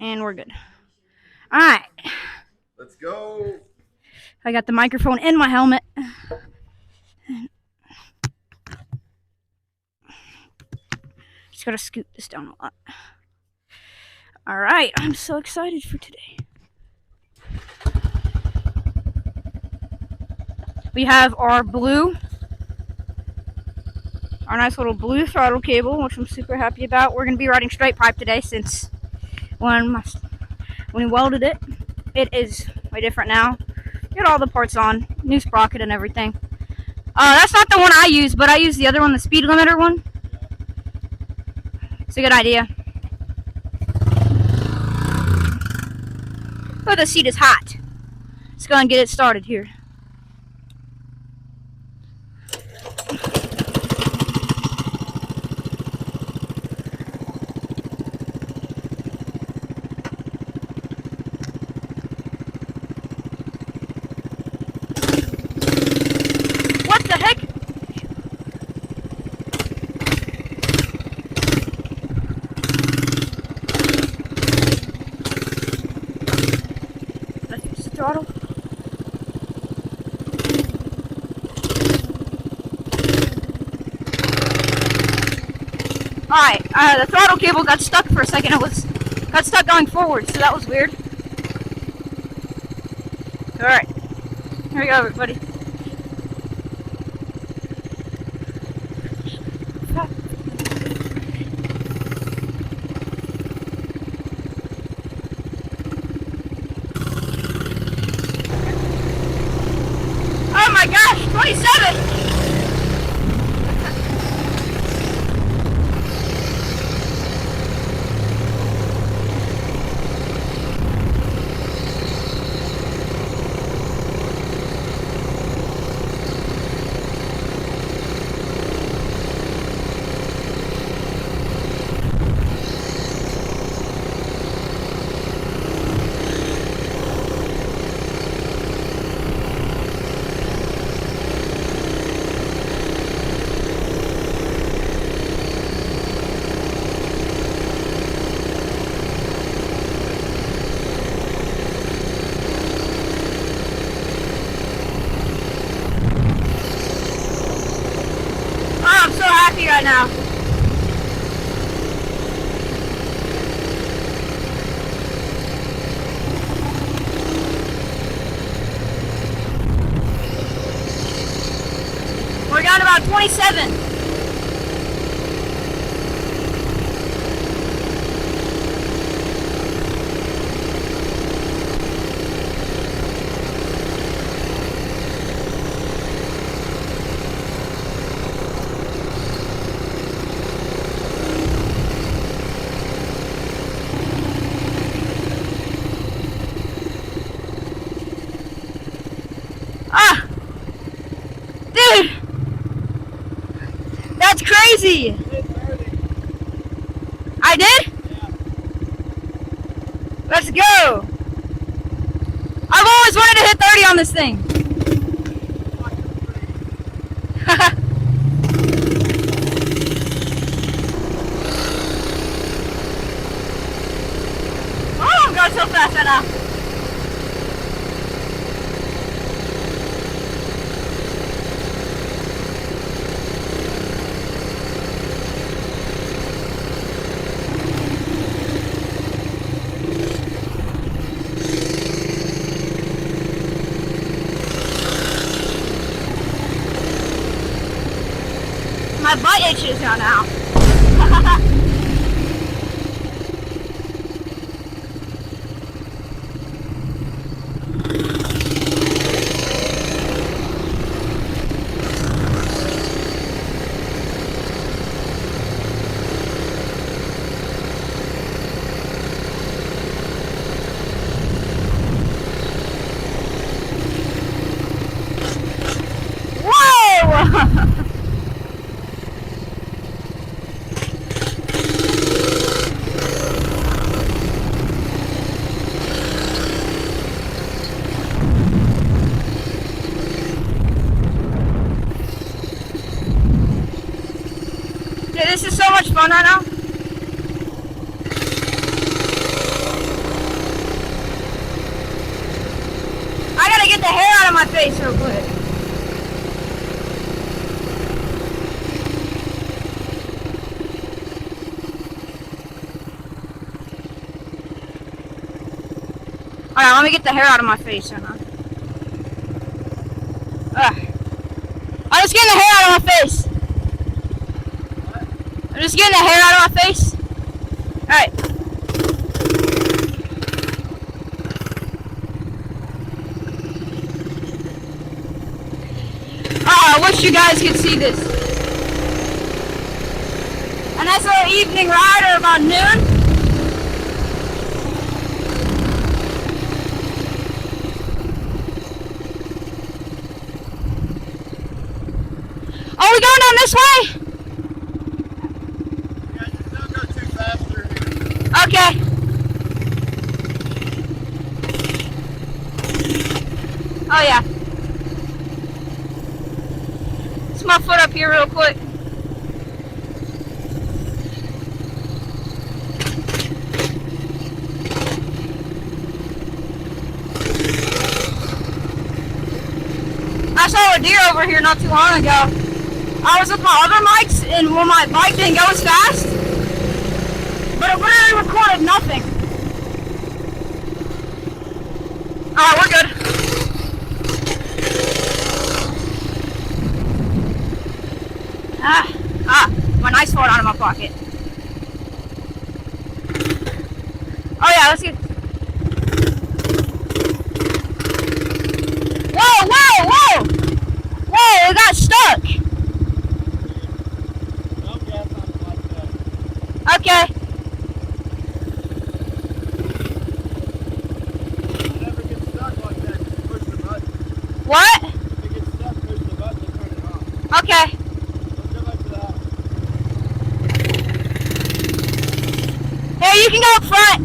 And we're good. Alright. Let's go. I got the microphone in my helmet. Just gotta scoot this down a lot. Alright, I'm so excited for today. We have our nice little blue throttle cable, which I'm super happy about. We're gonna be riding straight pipe today since when we welded it, it is way different now. Get all the parts on, new sprocket and everything. That's not the one I use, but I use the other one, the speed limiter one. It's a good idea. Oh, the seat is hot. Let's go and get it started here. What the heck? Let's use the throttle. Alright, the throttle cable got stuck for a second. It got stuck going forward, so that was weird. Alright, here we go, everybody. Oh my gosh, 27! I'm so happy right now. We're down about 27. Ah! Dude! That's crazy! I did? Let's go! I've always wanted to hit 30 on this thing. Oh, I'm going so fast right now. My butt itches right now. Whoa! Dude, this is so much fun right now. get the hair out of my face real quick. Alright, let me get the hair out of my face. I'm just getting the hair out of my face. I'm just getting the hair out of my face. Alright. Oh, I wish you guys could see this. And that's our evening ride, or about noon. Are we going down this way? Yeah, just don't go too fast through here. Okay. Oh yeah. Let's my foot up here real quick. I saw a deer over here not too long ago. I was with my other mics, and when my bike didn't go as fast, but it literally recorded nothing. Alright, we're good. My knife falling out of my pocket. Oh yeah, let's get. Whoa, whoa, whoa! Whoa, it got stuck. Okay. Whenever it gets stuck like that, just push the button. What? If it gets stuck, push the button and turn it off. Okay. Let's go back to the house. Hey, you can go up front.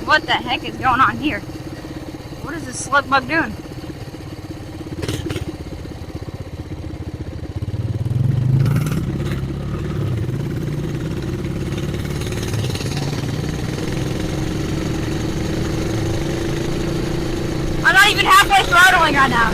What the heck is going on here? What is this slug bug doing? I'm not even halfway throttling right now.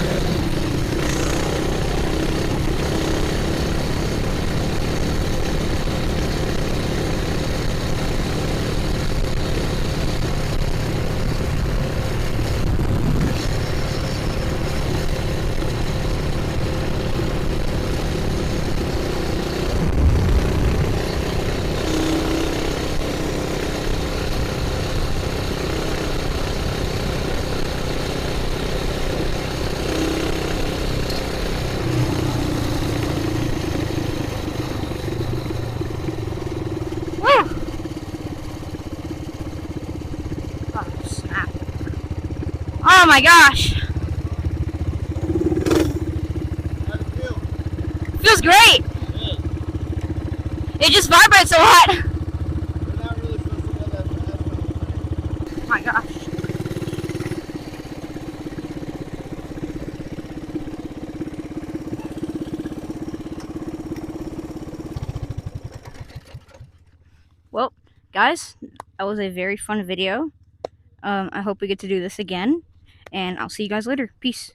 Oh my gosh. How'd it feel? Feels great. Good. It just vibrates a lot. We're not really supposed to go that fast. Oh my gosh. Well, guys, that was a very fun video. I hope we get to do this again, and I'll see you guys later. Peace.